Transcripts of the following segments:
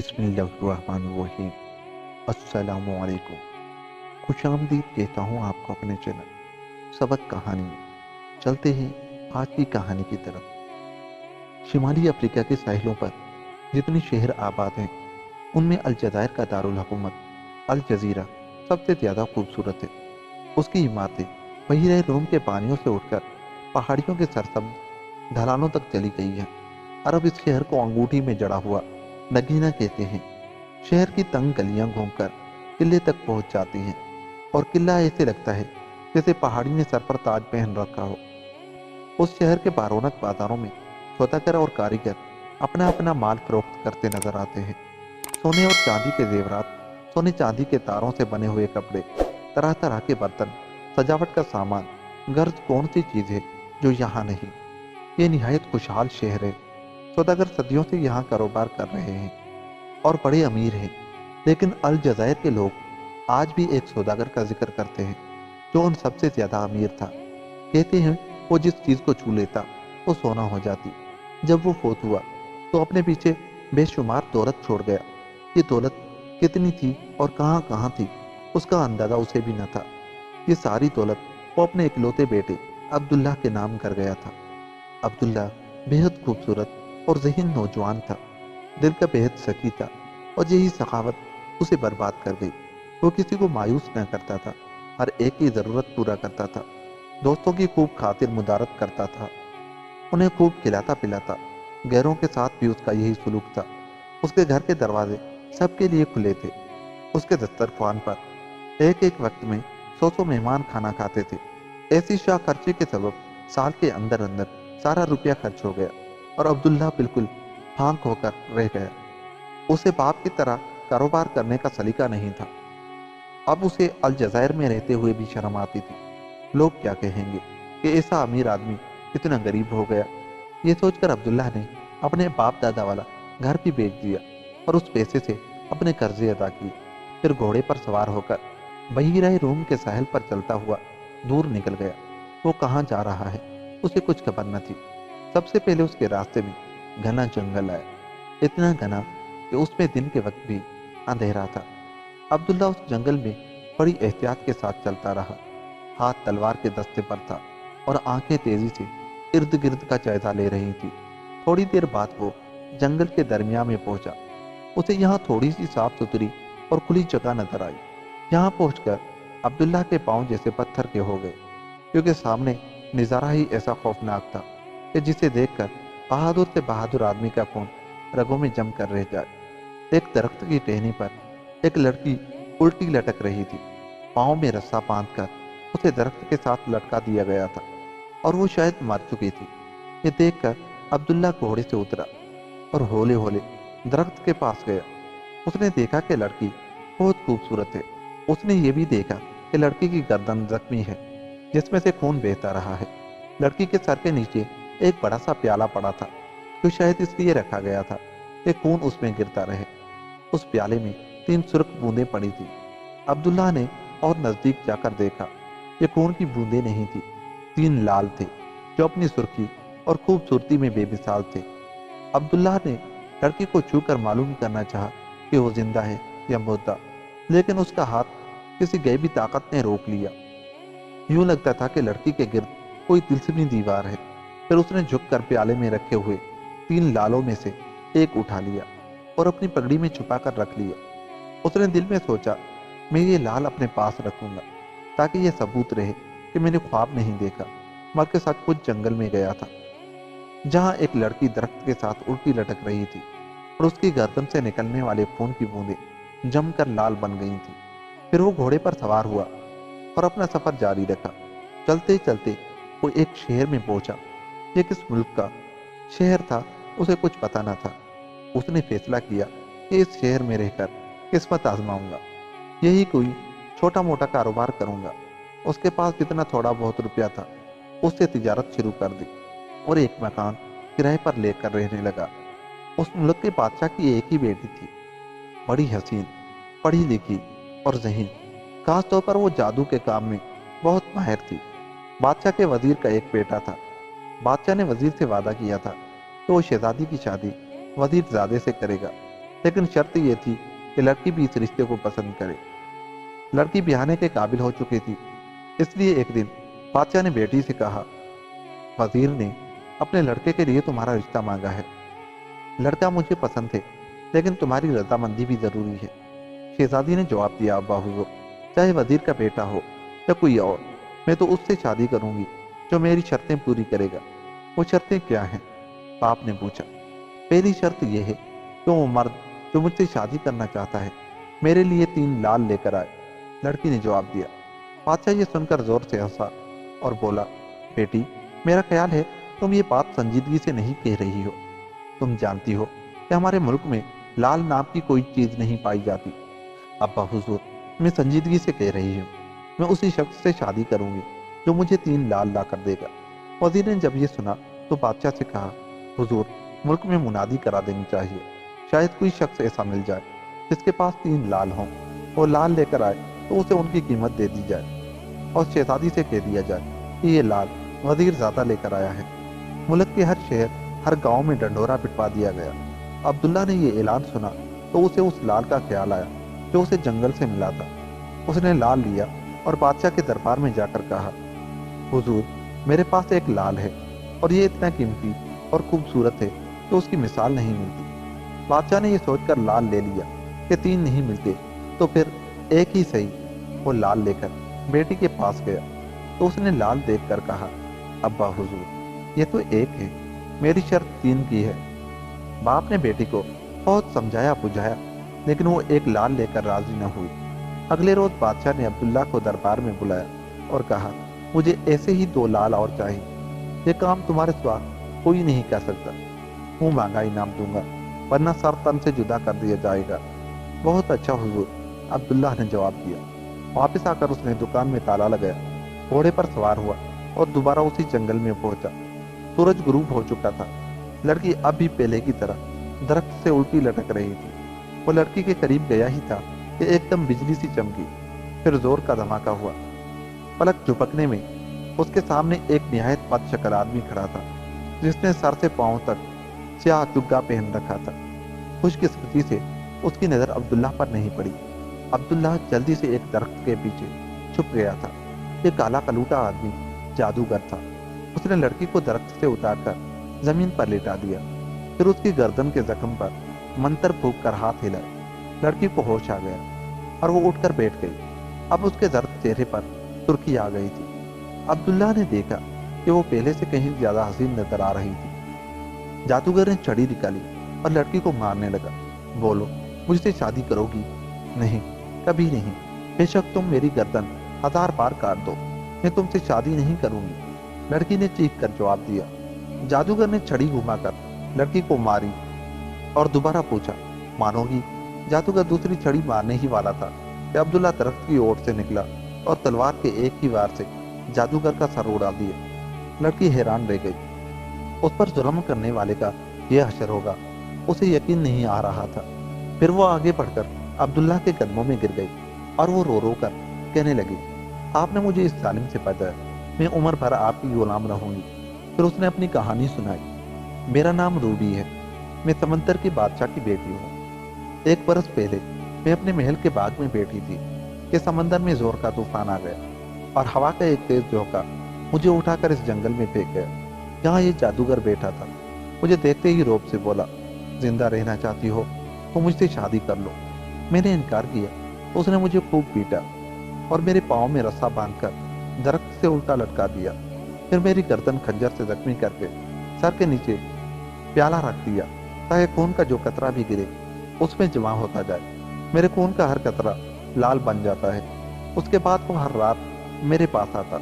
बिस्मिल्लाहिर्रहमानिर्रहीम। अस्सलामु अलैकुम। खुशामदीद कहता हूँ आपको अपने चैनल सबक कहानी में। चलते हैं आज की कहानी की तरफ। शिमाली अफ्रीका के साहिलों पर जितने शहर आबाद हैं उनमें अलजायर का दारुल हुकूमत अल जजीरा सबसे ज़्यादा खूबसूरत है। उसकी इमारतें बहिरे रूम के पानियों से उठकर पहाड़ियों के सरसब्ज ढलानों तक चली गई हैं। अरब इस शहर को अंगूठी में जड़ा हुआ नगीना कहते हैं। शहर की तंग गलियां घूमकर किले तक पहुंच जाती हैं और किला ऐसे लगता है जैसे पहाड़ी ने सर पर ताज पहन रखा हो। उस शहर के बारोनक बाजारों में सौदागर और कारीगर अपना अपना माल फरोख्त करते नजर आते हैं। सोने और चांदी के जेवरात, सोने चांदी के तारों से बने हुए कपड़े, तरह तरह के बर्तन, सजावट का सामान, गर्ज कौन सी चीज है जो यहाँ नहीं। ये निहायत खुशहाल शहर है। सौदागर सदियों से यहाँ कारोबार कर रहे हैं और बड़े अमीर हैं। लेकिन अल जज़ायर के लोग आज भी एक सौदागर का जिक्र करते हैं जो उन सबसे ज्यादा अमीर था। कहते हैं वो जिस चीज को छू लेता वो सोना हो जाती। जब वो फोत हुआ तो अपने पीछे बेशुमार दौलत छोड़ गया। ये दौलत कितनी थी और कहाँ कहाँ थी उसका अंदाजा उसे भी न था। ये सारी दौलत वो अपने इकलौते बेटे अब्दुल्ला के नाम कर गया था। अब्दुल्ला बेहद खूबसूरत और ज़हीन नौजवान था, दिल का बेहद सखी था और यही सखावत उसे बर्बाद कर गई। वो किसी को मायूस न करता था, हर एक की ज़रूरत पूरा करता था, दोस्तों की खूब खातिर मुदारत करता था, उन्हें खूब खिलाता पिलाता। गैरों के साथ भी उसका यही सलूक था। उसके घर के दरवाजे सबके लिए खुले थे। उसके दस्तरख्वान पर एक एक वक्त में 100 मेहमान खाना खाते थे। ऐसी शाह खर्चे के सबब साल के अंदर अंदर सारा रुपया खर्च हो गया और अब्दुल्ला बिल्कुल फांक होकर रह गया। उसे बाप की तरह कारोबार करने का सलीका नहीं था। अब उसे अल जज़ायर में रहते हुए भी शर्म आती थी। लोग क्या कहेंगे कि ऐसा अमीर आदमी इतना गरीब हो गया। ये सोचकर अब्दुल्ला ने अपने बाप दादा वाला घर भी बेच दिया और उस पैसे से अपने कर्जे अदा किए। फिर घोड़े पर सवार होकर बहीराए रूम के साहिल पर चलता हुआ दूर निकल गया। वो कहाँ जा रहा है उसे कुछ खबर न थी। सबसे पहले उसके रास्ते में घना जंगल आया, इतना घना कि उसमें दिन के वक्त भी अंधेरा था। अब्दुल्ला उस जंगल में बड़ी एहतियात के साथ चलता रहा। हाथ तलवार के दस्ते पर था और आंखें तेजी से इर्द गिर्द का जायजा ले रही थी। थोड़ी देर बाद वो जंगल के दरमियान में पहुंचा। उसे यहाँ थोड़ी सी साफ सुथरी और खुली जगह नजर आई। यहाँ पहुंचकर अब्दुल्ला के पांव जैसे पत्थर के हो गए, क्योंकि सामने नजारा ही ऐसा खौफनाक था कि जिसे देखकर बहादुर से बहादुर आदमी का खून रगों में जम कर रह जाए। एक दरख्त की टहनी पर एक लड़की उल्टी लटक रही थी। पाँव में रस्सा बांधकर उसे दरख्त के साथ लटका दिया गया था और वो शायद मर चुकी थी। ये देखकर अब्दुल्ला घोड़े से उतरा और हौले हौले दरख्त के पास गया। उसने देखा कि लड़की बहुत खूबसूरत है। उसने ये भी देखा कि लड़की की गर्दन जख्मी है जिसमें से खून बहता रहा है। लड़की के सर के नीचे एक बड़ा सा प्याला पड़ा था जो शायद इसलिए रखा गया था कि खून उसमें गिरता रहे। उस प्याले में 3 सुर्ख बूंदें पड़ी थी। अब्दुल्ला ने और नजदीक जाकर देखा, ये खून की बूंदें नहीं थी, 3 लाल थे जो अपनी सुर्खी और खूबसूरती में बेमिसाल थे। अब्दुल्ला ने लड़की को छूकर मालूम करना चाहा कि वो जिंदा है या मुर्दा, लेकिन उसका हाथ किसी गैबी ताकत ने रोक लिया। यूं लगता था कि लड़की के गिर्द कोई तिलस्मी दीवार है। फिर उसने झुककर प्याले में रखे हुए 3 लालों में से एक उठा लिया और अपनी पगड़ी में छुपाकर रख लिया। उसने दिल में सोचा, मैं ये लाल अपने पास रखूंगा ताकि ये सबूत रहे कि मैंने ख्वाब नहीं देखा बल्कि सचमुच जंगल में गया था, जहाँ एक लड़की दरख्त के साथ उल्टी लटक रही थी और उसकी गर्दन से निकलने वाले खून की बूंदें जमकर लाल बन गई थी। फिर वो घोड़े पर सवार हुआ और अपना सफर जारी रखा। चलते चलते वो एक शहर में पहुंचा। ये किस मुल्क का शहर था उसे कुछ पता न था। उसने फैसला किया कि इस शहर में रहकर किस्मत आजमाऊंगा, यही कोई छोटा मोटा कारोबार करूंगा। उसके पास जितना थोड़ा बहुत रुपया था उससे तिजारत शुरू कर दी और एक मकान किराए पर लेकर रहने लगा। उस मुल्क के बादशाह की एक ही बेटी थी, बड़ी हसीन, पढ़ी लिखी और ज़हीन। खास तौर पर वो जादू के काम में बहुत माहिर थी। बादशाह के वजीर का एक बेटा था। बादशाह ने वजीर से वादा किया था कि वो शहजादी की शादी वजीरजादे से करेगा। लेकिन शर्त ये थी कि लड़की भी इस रिश्ते को पसंद करे। लड़की ब्याहने के काबिल हो चुकी थी। इसलिए एक दिन बादशाह ने बेटी से कहा, वजीर ने अपने लड़के के लिए तुम्हारा रिश्ता मांगा है। लड़का मुझे पसंद है, लेकिन तुम्हारी रजामंदी भी जरूरी है। शहजादी ने जवाब दिया, अब्बा हुजूर, चाहे वजीर का बेटा हो या कोई और, मैं तो उससे शादी करूंगी जो मेरी शर्तें पूरी करेगा। वो शर्तें क्या हैं? बाप ने पूछा। पहली शर्त यह है कि वो मर्द जो मुझसे शादी करना चाहता है मेरे लिए 3 लाल लेकर आए। लड़की ने जवाब दिया। बादशाह ये सुनकर जोर से हंसा और बोला, बेटी, मेरा ख्याल है तुम ये बात संजीदगी से नहीं कह रही हो। तुम जानती हो कि हमारे मुल्क में लाल नाम की कोई चीज नहीं पाई जाती। अब्बा हुजूर, मैं संजीदगी से कह रही हूँ, मैं उसी शख्स से शादी करूंगी जो मुझे 3 लाल ला कर देगा। वजीर ने जब ये सुना तो बादशाह से कहा, हुजूर, मुल्क में मुनादी करा देनी चाहिए, शायद कोई शख्स ऐसा मिल जाए जिसके पास 3 लाल हों। वो लाल लेकर आए तो उसे उनकी कीमत दे दी जाए और शहजादी से कह दिया जाए कि ये लाल वजीर ज्यादा लेकर आया है। मुल्क के हर शहर, हर गांव में डंडोरा पिटवा दिया गया। अब्दुल्ला ने ये ऐलान सुना तो उसे उस लाल का ख्याल आया जो उसे जंगल से मिला था। उसने लाल लिया और बादशाह के दरबार में जाकर कहा, हुजूर, मेरे पास एक लाल है और ये इतना कीमती और खूबसूरत है कि उसकी मिसाल नहीं मिलती। बादशाह ने यह सोचकर लाल ले लिया कि 3 नहीं मिलते तो फिर एक ही सही। वो लाल लेकर बेटी के पास गया तो उसने लाल देखकर कहा, अब्बा हुजूर, ये तो एक है, मेरी शर्त 3 की है। बाप ने बेटी को बहुत समझाया बुझाया, लेकिन वो एक लाल लेकर राजी न हुई। अगले रोज बादशाह ने अब्दुल्ला को दरबार में बुलाया और कहा, मुझे ऐसे ही 2 लाल और चाहिए। ये काम तुम्हारे सिवा कोई नहीं कर सकता। मुंह मांगा इनाम दूंगा, वरना सर तन से जुदा कर दिया जाएगा। बहुत अच्छा हुजूर, अब्दुल्ला ने जवाब दिया। वापस आकर उसने दुकान में ताला लगाया, घोड़े पर सवार हुआ और दोबारा उसी जंगल में पहुंचा। सूरज गुरूब हो चुका था। लड़की अब भी पहले की तरह दरख्त से उल्टी लटक रही थी। वो लड़की के करीब गया ही था कि एकदम बिजली सी चमकी, फिर जोर का धमाका हुआ। पलक झपकने में उसके सामने एक निहायत बदशक्ल आदमी खड़ा था, जिसने सर से पांव तक स्याह चुग्गा पहन रखा था। खुशकिस्मती से उसकी नजर अब्दुल्ला पर नहीं पड़ी। अब्दुल्ला जल्दी से एक दरख्त के पीछे छुप गया था। ये काला कलूटा आदमी जादूगर था। उसने लड़की को दरख्त से उतारकर जमीन पर लेटा दिया, फिर उसकी गर्दन के जख्म पर मंत्र फूंक कर हाथ हिलाए। लड़की को होश आ गया और वो उठकर बैठ गई। अब उसके दर्द चेहरे पर सुर्खी आ गई थी। अब्दुल्ला ने देखा कि वो पहले से कहीं ज्यादा हसीन नजर आ रही थी। जादूगर ने छड़ी निकाली और लड़की को मारने लगा। बोलो, मुझसे शादी करोगी? नहीं, कभी नहीं। बेशक तुम मेरी गर्दन 1000 बार काट दो, मैं तुमसे शादी नहीं करूंगी। लड़की ने चीख कर जवाब दिया। जादूगर ने छड़ी घुमाकर लड़की को मारी और दोबारा पूछा, मानोगी? जादूगर दूसरी छड़ी मारने ही वाला था कि अब्दुल्ला दरख्त की ओर से निकला और तलवार के एक ही वार से जादूगर का सर उड़ा दिया। लड़की हैरान रह गई। उस पर जुल्म करने वाले का यह हशर होगा, उसे यकीन नहीं आ रहा था। फिर वो आगे बढ़कर अब्दुल्ला के कदमों में गिर गई और वो रो रो कर कहने लगी, आपने मुझे इस जालिम से बचाया, मैं उम्र भर आपकी गुलाम रहूंगी। फिर उसने अपनी कहानी सुनाई। मेरा नाम रूबी है, मैं समंदर के बादशाह की बेटी हूँ। 1 बरस पहले मैं अपने महल के बाग में बैठी थी कि समंदर में जोर का तूफान आ गया और हवा का एक तेज झोंका मुझे उठाकर इस जंगल में फेंक गया। यहाँ ये जादूगर बैठा था। मुझे देखते ही रौब से बोला, जिंदा रहना चाहती हो तो मुझसे शादी कर लो। मैंने इनकार किया तो उसने मुझे खूब पीटा और मेरे पाँव में रस्सा बांधकर दरख्त से उल्टा लटका दिया। फिर मेरी गर्दन खंजर से जख्मी करके सर के नीचे प्याला रख दिया ताकि खून का जो कतरा भी गिरे उसमें जमा होता जाए। मेरे खून का हर कतरा लाल बन जाता है। उसके बाद वो हर रात मेरे पास आता,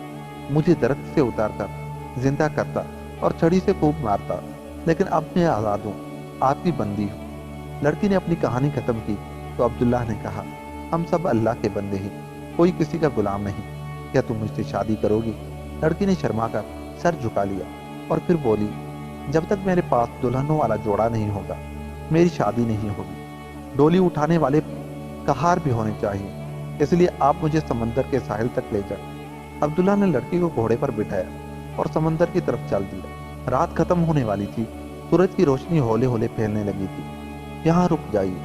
मुझे दरख्त से उतारकर जिंदा करता और छड़ी से खूब मारता। लेकिन अब मैं आज़ाद हूँ, आपकी बंदी हूँ। लड़की ने अपनी कहानी खत्म की तो अब्दुल्ला ने कहा, हम सब अल्लाह के बंदे हैं, कोई किसी का गुलाम नहीं। क्या तुम मुझसे शादी करोगी? लड़की ने शर्मा कर सर झुका लिया और फिर बोली, जब तक मेरे पास दुल्हनों वाला जोड़ा नहीं होगा मेरी शादी नहीं होगी। डोली उठाने वाले कहार भी होने चाहिए, इसलिए आप मुझे समंदर के साहिल तक ले जाए। अब्दुल्ला ने लड़की को घोड़े पर बिठाया और समंदर की तरफ चल दिया। रात खत्म होने वाली थी, सूरज की रोशनी हौले हौले फैलने लगी थी। यहाँ रुक जाइए,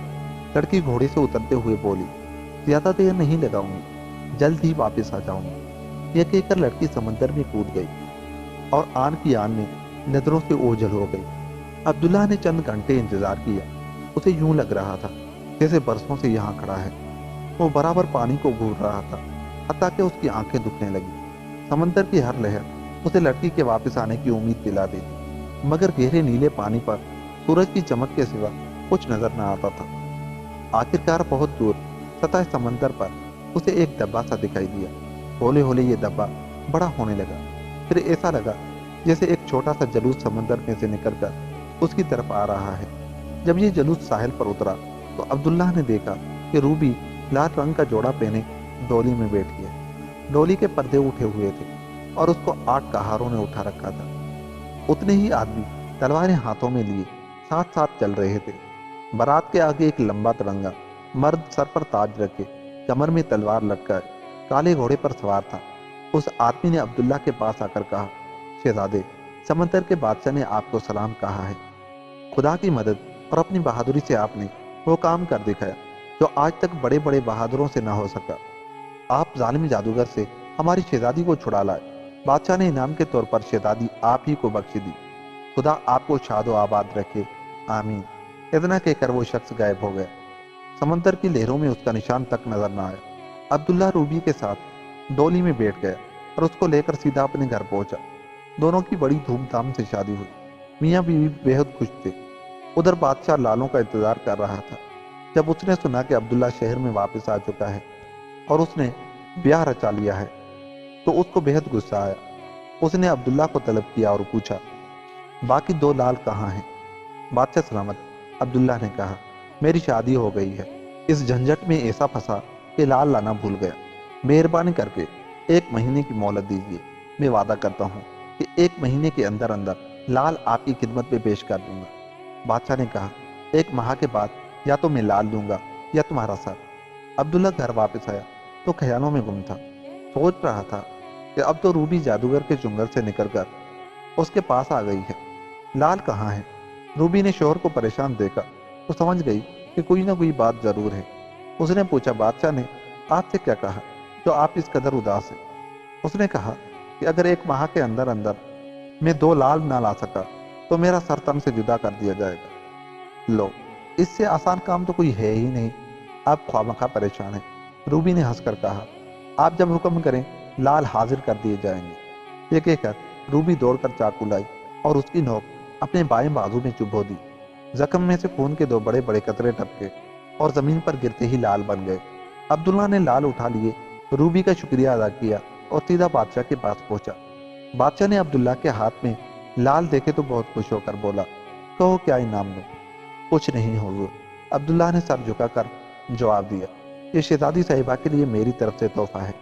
लड़की घोड़े से उतरते हुए बोली, ज्यादा देर नहीं लगाऊंगी, जल्द ही वापस आ जाऊंगी। यह कहकर लड़की समंदर में कूद गई और आन की आन में नजरों से ओझल हो गई। अब्दुल्ला ने चंद घंटे इंतजार किया। उसे यूं लग रहा था जैसे बरसों से यहाँ खड़ा है। वो बराबर पानी को घूर रहा था, हत्ता कि उसकी आंखें दुखने लगी। समंदर की हर लहर उसे लड़की के वापस आने की उम्मीद दिला देती, मगर गहरे नीले पानी पर सूरज की चमक के सिवा कुछ नजर न आता था। आखिरकार बहुत दूर सतह समंदर पर उसे एक डब्बा सा दिखाई दिया। हौले हौले ये डब्बा बड़ा होने लगा। फिर ऐसा लगा जैसे एक छोटा सा जलूस समंदर में से निकलकर उसकी तरफ आ रहा है। जब ये जलूस साहिल पर उतरा तो अब्दुल्ला ने देखा कि रूबी लाल रंग का जोड़ा पहने डोली में बैठी है। डोली के पर्दे उठे हुए थे और उसको 8 कहारों ने उठा रखा था। उतने ही आदमी तलवारें हाथों में लिए साथ साथ चल रहे थे। बारात के आगे एक लंबा तिरंगा मर्द सर पर ताज रखे, कमर में तलवार लटकाए, काले घोड़े पर सवार था। उस आदमी ने अब्दुल्ला के पास आकर कहा, शहजादे, समंदर के बादशाह ने आपको सलाम कहा है। खुदा की मदद और अपनी बहादुरी से आपने वो काम कर दिखाया जो आज तक बड़े बड़े बहादुरों से न हो सका। आप जालिम जादूगर से हमारी शहजादी को छुड़ा लाए। बादशाह ने इनाम के तौर पर शहजादी आप ही को बख्शी दी। खुदा आपको शादो आबाद रखे, आमीन। इतना कहकर वो शख्स गायब हो गया। समंदर की लहरों में उसका निशान तक नजर न आया। अब्दुल्ला रूबी के साथ डोली में बैठ गया और उसको लेकर सीधा अपने घर पहुंचा। दोनों की बड़ी धूमधाम से शादी हुई। मियाँ बीवी बेहद खुश थे। उधर बादशाह लालों का इंतजार कर रहा था। जब उसने सुना कि अब्दुल्ला शहर में वापस आ चुका है और उसने ब्याह रचा लिया है तो उसको बेहद गुस्सा आया। उसने अब्दुल्ला को तलब किया और पूछा, बाकी 2 लाल कहाँ हैं? बादशाह सलामत, अब्दुल्ला ने कहा, मेरी शादी हो गई है। इस झंझट में ऐसा फंसा कि लाल लाना भूल गया। मेहरबानी करके 1 महीने की मोहलत दीजिए। मैं वादा करता हूँ कि 1 महीने के अंदर अंदर लाल आपकी खिदमत में पेश कर दूंगा। बादशाह ने कहा, 1 माह के बाद या तो मैं लाल दूंगा या तुम्हारा सर। अब्दुल्ला घर वापस आया तो ख्यालों में गुम था। सोच रहा था कि अब तो रूबी जादूगर के चुंगल से निकलकर उसके पास आ गई है। लाल कहाँ है? रूबी ने शोहर को परेशान देखा तो समझ गई कि कोई ना कोई बात जरूर है। उसने पूछा, बादशाह ने आपसे क्या कहा जो आप इस कदर उदास है? उसने कहा कि अगर 1 माह के अंदर अंदर मैं 2 लाल ना ला सका तो मेरा सर तन से जुदा कर दिया जाएगा। लो, इससे आसान काम तो कोई है ही नहीं। आप ख्वामखा परेशान हैं। रूबी ने हंसकर कहा, आप जब हुक्म करें लाल हाजिर कर दिए जाएंगे। ये कहकर रूबी दौड़कर चाकू लाई और उसकी नोक अपने बाएं बाजू में चुभो दी। जख्म में से खून के 2 बड़े बड़े कतरे टपके और जमीन पर गिरते ही लाल बन गए। अब्दुल्ला ने लाल उठा लिए, रूबी का शुक्रिया अदा किया और सीधा बादशाह के पास पहुंचा। बादशाह ने अब्दुल्ला के हाथ में लाल देखे तो बहुत खुश होकर बोला, कहो क्या इनाम दूं? कुछ नहीं हुजूर, अब्दुल्ला ने सर झुकाकर जवाब दिया, ये शहजादी साहिबा के लिए मेरी तरफ से तोहफा है।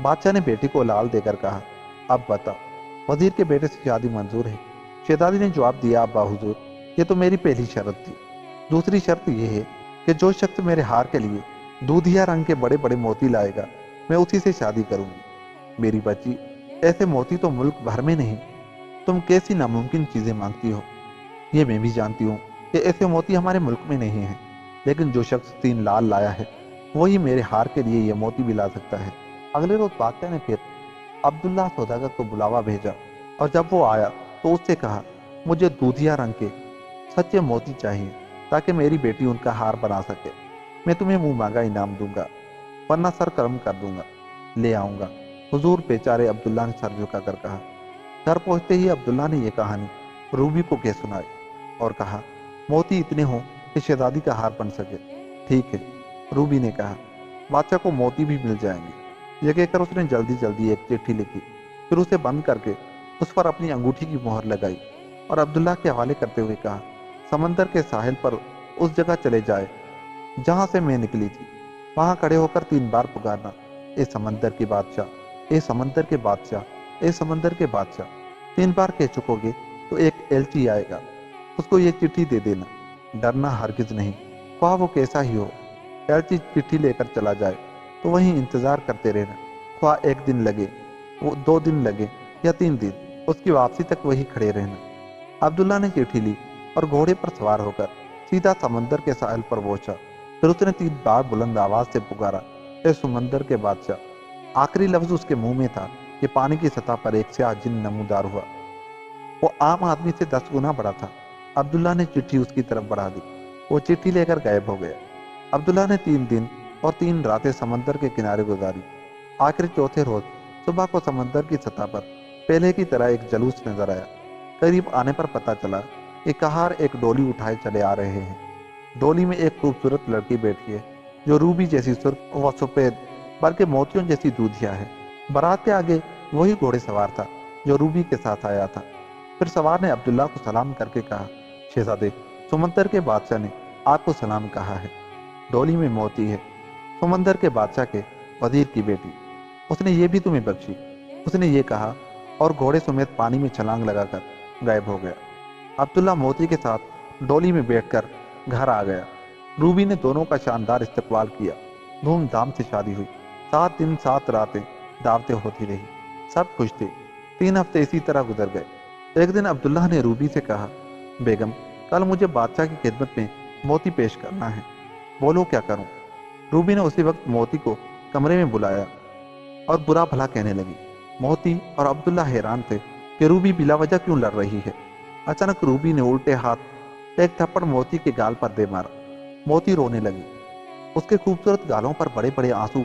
बादशाह ने बेटी को लाल देकर कहा, अब बता, वजीर के बेटे से शादी मंजूर है? शहजादी ने जवाब दिया, अब्बा हुजूर, ये तो मेरी पहली शर्त थी। दूसरी शर्त यह है कि जो शख्स मेरे हार के लिए दूधिया रंग के बड़े बड़े मोती लाएगा मैं उसी से शादी करूंगी। मेरी बच्ची, ऐसे मोती तो मुल्क भर में नहीं। तुम कैसी नामुमकिन चीजें मांगती हो। ये मैं भी जानती हूँ कि ऐसे मोती हमारे मुल्क में नहीं हैं, लेकिन जो शख्स 3 लाल लाया है वही मेरे हार के लिए ये मोती भी ला सकता है। अगले रोज बादशाह ने फिर अब्दुल्ला सौदागर को बुलावा भेजा और जब वो आया तो उससे कहा, मुझे दूधिया रंग के सच्चे मोती चाहिए ताकि मेरी बेटी उनका हार बना सके। मैं तुम्हें मुंह मांगा इनाम दूंगा, वरना सर कर्म कर दूंगा। ले आऊंगा हुजूर, बेचारे अब्दुल्ला ने सर झुका कर कहा। घर पहुंचते ही अब्दुल्ला ने यह कहानी रूबी को कह सुनाई और कहा, मोती इतने हों कि शहजादी का हार बन सके। ठीक है, रूबी ने कहा, बादशाह को मोती भी मिल जाएंगे। यह कहकर उसने जल्दी जल्दी एक चिट्ठी लिखी, फिर उसे बंद करके उस पर अपनी अंगूठी की मोहर लगाई और अब्दुल्ला के हवाले करते हुए कहा, समंदर के साहिल पर उस जगह चले जाए जहां से मैं निकली थी। वहां खड़े होकर 3 बार पुकारना, ए समंदर के बादशाह, ए समंदर के बादशाह, ए समंदर के बादशाह। 3 बार कह चुकोगे तो एक एलची आएगा, उसको ये चिट्ठी दे देना। डरना हरगिज नहीं, ख्वाह वो कैसा ही हो। एलची चिट्ठी लेकर चला जाए तो वहीं इंतजार करते रहना, ख्वाह 1 दिन लगे, वो 2 दिन लगे या 3 दिन, उसकी वापसी तक वही खड़े रहना। अब्दुल्ला ने चिट्ठी ली और घोड़े पर सवार होकर सीधा समंदर के साहिल पर पहुंचा। پھر اس نے 3 بار بلند آواز سے پکارا، اے سمندر کے بادشاہ۔ آخری لفظ اس کے منہ میں تھا کہ پانی کی سطح پر ایک سیاہ جن نمودار ہوا۔ وہ عام آدمی سے 10 گنا بڑا تھا۔ عبداللہ نے چٹھی اس کی طرف بڑھا دی۔ وہ چٹھی لے کر غائب ہو گیا۔ عبداللہ نے 3 دن اور 3 راتیں سمندر کے کنارے گزاری۔ آخر چوتھے روز صبح کو سمندر کی سطح پر پہلے کی طرح ایک جلوس نظر آیا۔ قریب آنے پر پتہ چلا کہ کہار ایک ڈولی اٹھائے چلے آ رہے ہیں۔ ڈولی میں ایک خوبصورت لڑکی بیٹھی ہے جو روبی جیسی سرخ و سفید بلکہ موتیوں جیسی دودھیا ہے۔ بارات کے آگے وہی گھوڑے سوار تھا جو روبی کے ساتھ آیا تھا۔ پھر سوار نے عبداللہ کو سلام کر کے کہا، شہزادے، سمندر کے بادشاہ نے آپ کو سلام کہا ہے۔ ڈولی میں موتی ہے، سمندر کے بادشاہ کے وزیر کی بیٹی، اس نے یہ بھی تمہیں بخشی، اس نے یہ کہا اور گھوڑے سمیت پانی میں چھلانگ لگا کر غائب ہو گیا۔ عبداللہ موتی کے ساتھ ڈولی میں بیٹھ کر گھر آ گیا۔ روبی نے دونوں کا شاندار استقبال کیا۔ دھوم دھام سے شادی ہوئی۔ 7 دن 7 راتیں دعوتیں ہوتی رہی۔ سب خوش تھے۔ 3 ہفتے اسی طرح گزر گئے۔ ایک دن عبداللہ نے روبی سے کہا، بیگم، کل مجھے بادشاہ کی خدمت میں موتی پیش کرنا ہے، بولو کیا کروں؟ روبی نے اسی وقت موتی کو کمرے میں بلایا اور برا بھلا کہنے لگی۔ موتی اور عبداللہ حیران تھے کہ روبی بلا وجہ کیوں لڑ رہی ہے۔ اچانک روبی نے الٹے ہاتھ ایک تھپڑ موتی کے گال پر دے مارا۔ موتی رونے لگی۔ اس کے خوبصورت گالوں پر بڑے بڑے آنسو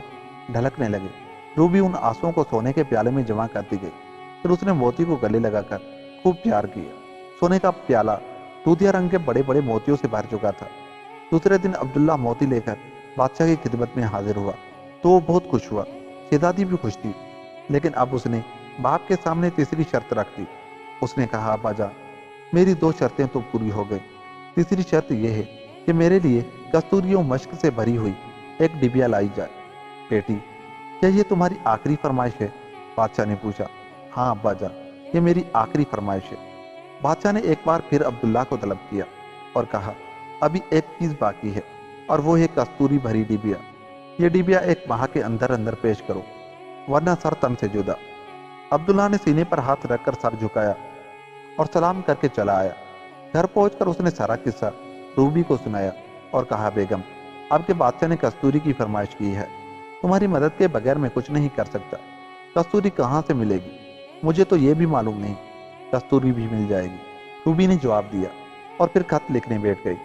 ڈھلکنے لگے۔ روبی ان آنسوؤں کو سونے کے پیالے میں جمع کرتی گئی۔ پھر اس نے موتی کو گلے لگا کر خوب پیار کیا۔ سونے کا پیالہ دودھیا رنگ کے بڑے بڑے موتیوں سے بھر چکا تھا۔ دوسرے دن عبداللہ موتی لے کر بادشاہ کی خدمت میں حاضر ہوا تو وہ بہت خوش ہوا۔ شہزادی بھی خوش تھی، لیکن اب اس نے باپ کے سامنے تیسری شرط رکھ دی۔ اس نے کہا، ابا جان، میری 2 شرطیں تو پوری ہو گئی۔ تیسری شرط یہ ہے کہ میرے لیے کستوری و مشک سے بھری ہوئی ایک ڈبیا لائی جائے۔ بیٹی، کیا یہ تمہاری آخری فرمائش ہے؟ بادشاہ نے پوچھا۔ ہاں ابا جان، یہ میری آخری فرمائش ہے۔ بادشاہ نے ایک بار پھر عبداللہ کو طلب کیا اور کہا، ابھی ایک چیز باقی ہے اور وہ ہے کستوری بھری ڈبیا۔ یہ ڈبیا 1 ماہ کے اندر اندر پیش کرو، ورنہ سر تن سے جدا۔ عبداللہ نے سینے پر ہاتھ رکھ کر سر جھکایا اور سلام کر کے چلا آیا۔ گھر پہنچ کر اس نے سارا قصہ روبی کو سنایا اور کہا، بیگم، آپ کے بادشاہ نے کستوری کی فرمائش کی ہے، تمہاری مدد کے بغیر میں کچھ نہیں کر سکتا۔ کستوری کہاں سے ملے گی؟ مجھے تو یہ بھی معلوم نہیں۔ کستوری بھی مل جائے گی، روبی نے جواب دیا اور پھر خط لکھنے بیٹھ گئی۔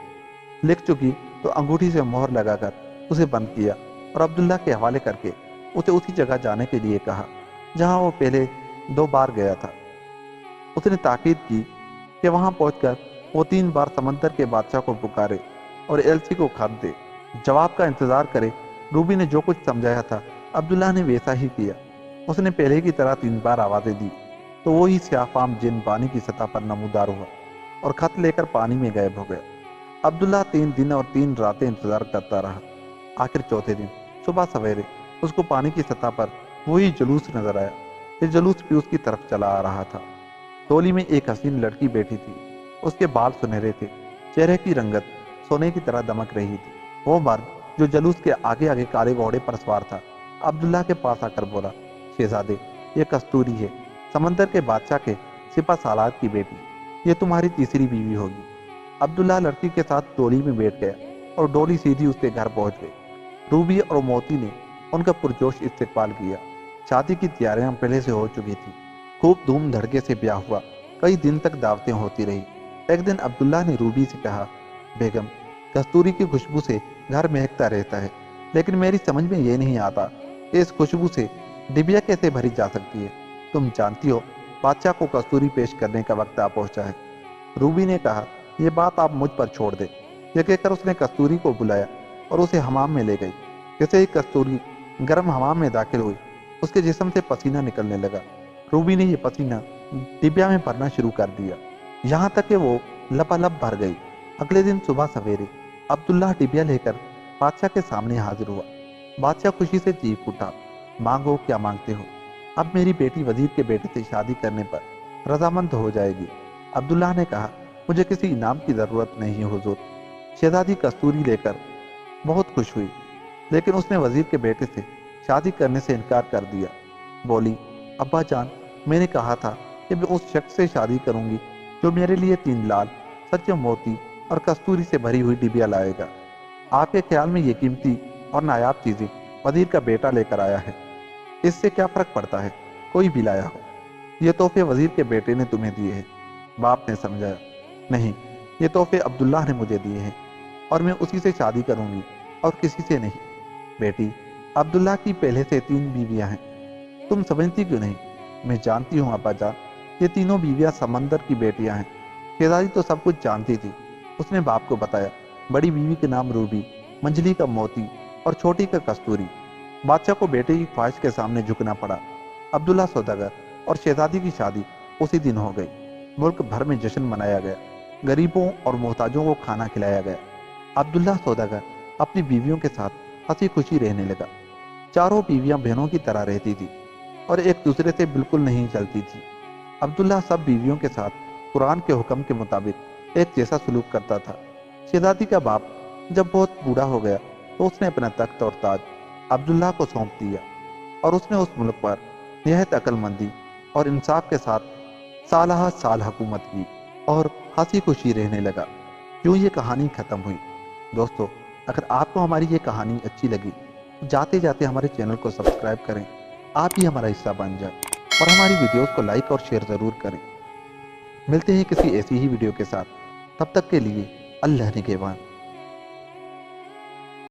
لکھ چکی تو انگوٹھی سے مہر لگا کر اسے بند کیا اور عبداللہ کے حوالے کر کے اسے اسی جگہ جانے کے لیے کہا جہاں وہ پہلے 2 بار گیا تھا۔ اس نے تاکید کی کہ وہاں پہنچ کر وہ 3 بار سمندر کے بادشاہ کو پکارے اور ایلچی کو خط دے، جواب کا انتظار کرے۔ روبی نے جو کچھ سمجھایا تھا عبداللہ نے ویسا ہی کیا۔ اس نے پہلے کی طرح 3 بار آوازیں دی تو وہی سیاہ فام جن پانی کی سطح پر نمودار ہوا اور خط لے کر پانی میں غائب ہو گیا۔ عبداللہ 3 دن اور 3 راتیں انتظار کرتا رہا۔ آخر چوتھے دن صبح سویرے اس کو پانی کی سطح پر وہی جلوس نظر آیا۔ یہ جلوس بھی اس کی طرف چلا آ رہا تھا۔ ڈولی میں ایک حسین لڑکی بیٹھی تھی۔ اس کے بال سنہرے تھے، چہرے کی رنگت سونے کی طرح دمک رہی تھی۔ وہ مرد جو جلوس کے آگے آگے کالے گھوڑے پر سوار تھا عبداللہ کے پاس آ کر بولا، شہزادے، یہ کستوری ہے، سمندر کے بادشاہ کے سپہ سالار کی بیٹی، یہ تمہاری تیسری بیوی ہوگی۔ عبداللہ لڑکی کے ساتھ ڈولی میں بیٹھ گیا اور ڈولی سیدھی اس کے گھر پہنچ گئی۔ روبی اور موتی نے ان کا پرجوش استقبال کیا۔ شادی کی تیاریاں پہلے سے ہو چکی تھی۔ خوب دھوم دھڑکے سے بیاہ ہوا۔ کئی دن تک دعوتیں ہوتی رہی۔ ایک دن عبداللہ نے روبی سے کہا، بیگم، کستوری کی خوشبو سے گھر مہکتا رہتا ہے، لیکن میری سمجھ میں یہ نہیں آتا کہ اس خوشبو سے ڈبیا کیسے بھری جا سکتی ہے۔ تم جانتی ہو بادشاہ کو کستوری پیش کرنے کا وقت آ پہنچا ہے۔ روبی نے کہا، یہ بات آپ مجھ پر چھوڑ دیں۔ یہ کہہ کر اس نے کستوری کو بلایا اور اسے حمام میں لے گئی۔ جیسے ہی کستوری گرم حمام میں داخل ہوئی، اس کے جسم سے پسینہ نکلنے لگا۔ روبی نے یہ پسینہ ڈبیا میں بھرنا شروع کر دیا، یہاں تک کہ وہ لبالب بھر گئی۔ اگلے دن صبح سویرے عبداللہ ڈبیا لے کر بادشاہ کے سامنے حاضر ہوا۔ بادشاہ خوشی سے چیخ اٹھا، مانگو کیا مانگتے ہو؟ اب میری بیٹی وزیر کے بیٹے سے شادی کرنے پر رضامند ہو جائے گی۔ عبداللہ نے کہا، مجھے کسی انعام کی ضرورت نہیں حضور۔ شہزادی کستوری لے کر بہت خوش ہوئی، لیکن اس نے وزیر کے بیٹے سے شادی کرنے سے انکار کر دیا۔ بولی، ابا جان، میں نے کہا تھا کہ میں اس شخص سے شادی کروں گی جو میرے لیے 3 لال، سچے موتی اور کستوری سے بھری ہوئی ڈبیا لائے گا۔ آپ کے خیال میں یہ قیمتی اور نایاب چیزیں وزیر کا بیٹا لے کر آیا ہے، اس سے کیا فرق پڑتا ہے؟ کوئی بھی لایا ہو، یہ تحفے وزیر کے بیٹے نے تمہیں دیے ہیں۔ باپ نے سمجھایا، نہیں، یہ تحفے عبداللہ نے مجھے دیے ہیں اور میں اسی سے شادی کروں گی اور کسی سے نہیں۔ بیٹی، عبداللہ کی پہلے سے 3 بیویاں ہیں، تم سمجھتی کیوں نہیں؟ میں جانتی ہوں ابا جان، یہ تینوں بیویاں سمندر کی بیٹیاں ہیں۔ شہزادی تو سب کچھ جانتی تھی، اس نے باپ کو بتایا۔ بڑی بیوی کے نام روبی، منجلی کا موتی اور چھوٹی کا کستوری۔ بادشاہ کو بیٹے کی خواہش کے سامنے جھکنا پڑا۔ عبداللہ سوداگر اور شہزادی کی شادی اسی دن ہو گئی۔ ملک بھر میں جشن منایا گیا، غریبوں اور محتاجوں کو کھانا کھلایا گیا۔ عبداللہ سوداگر اپنی بیویوں کے ساتھ ہنسی خوشی رہنے لگا۔ چاروں بیویاں بہنوں کی طرح رہتی تھی اور ایک دوسرے سے بالکل نہیں جلتی تھی۔ عبداللہ سب بیویوں کے ساتھ قرآن کے حکم کے مطابق ایک جیسا سلوک کرتا تھا۔ شہزادی کا باپ جب بہت بوڑھا ہو گیا تو اس نے اپنا تخت اور تاج عبداللہ کو سونپ دیا اور اس نے اس ملک پر نہایت عقل مندی اور انصاف کے ساتھ سالہ سال حکومت کی اور ہنسی خوشی رہنے لگا۔ یوں یہ کہانی ختم ہوئی۔ دوستو، اگر آپ کو ہماری یہ کہانی اچھی لگی تو جاتے جاتے ہمارے چینل کو سبسکرائب کریں، آپ ہی ہمارا حصہ بن جائیں اور ہماری ویڈیوز کو لائک اور شیئر ضرور کریں۔ ملتے ہیں کسی ایسی ہی ویڈیو کے ساتھ، تب تک کے لیے اللہ نگہبان۔